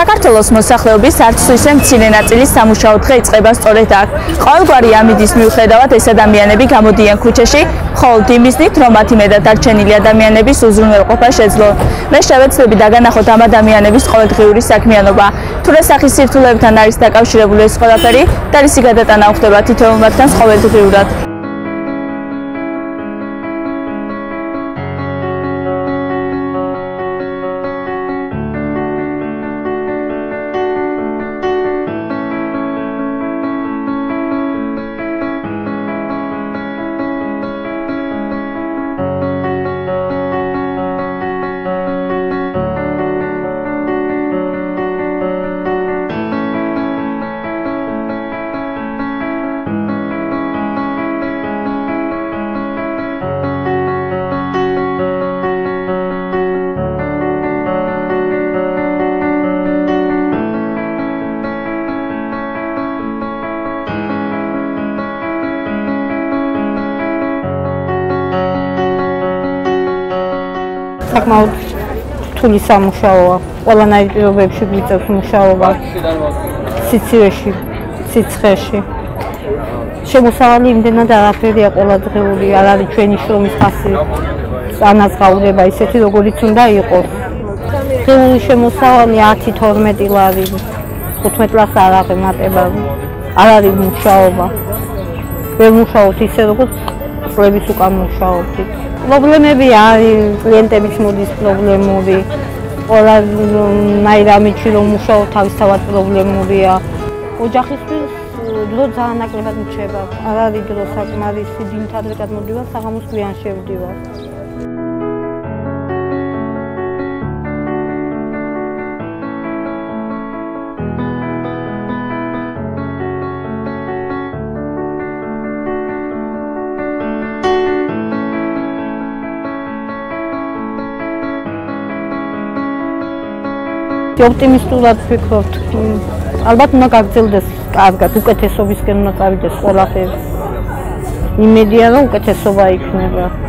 საქართველოს მოსახლეობის არც ისე მცირე ნაწილის სამუშაო დღე იწყება სწორედ აქ. ყოველგვარი ამიდის მიუხედავად ეს ადამიანები გამოდიან ქუჩაში, მხოლოდ იმისნით, რომ მათი მეტად დარჩენილი ადამიანების უზრუნველყოფა შეძლონ. მე შევეცდები დაგანახოთ ამ ადამიანების ყოველდღიური საქმიანობა. თუ რა სახის სირთულეებთან არის დაკავშირებული ეს ყველაფერი და რისი გადატანა ხდება თითოეულ მათგანს ყოველდღიურად. საკმაოდ რთული სამუშაოა. ყველანაირ პირობებში გვიწევს მუშაობა. სიცივეში, სიცხეში. შემოსავალი იმდენად არაფერია ყოველდღიური, არ არის ჩვენი შრომის ხასი ანაზღაურება ისეთი, როგორიც უნდა იყოს. დღეული შემოსავალი 10-12 ლარი, 15 ლარს არ აღემატება. არ არის მუშაობა. ვერ მუშაობთ ისე, როგორც წლების უკან მუშაობთ. პრობლემები არის, კლიენტების მოდის პრობლემური, ყველანაირ ამიჩი რომ მუშაობ თავისთავად პრობლემურია. ოჯახისთვის დრო ძალიან ნაკლებად მრჩება. არ არის დრო საკმარისი, დილით ადრე გადმოვდივარ, საღამოს გვიან შევდივარ. ოპტიმისტურად ვფიქრობთ. ალბათ უნდა გაგრძელდეს კარგად, უკეთესობისკენ უნდა წავიდეს ყველაფერი. იმედია რომ უკეთესობა იქნება.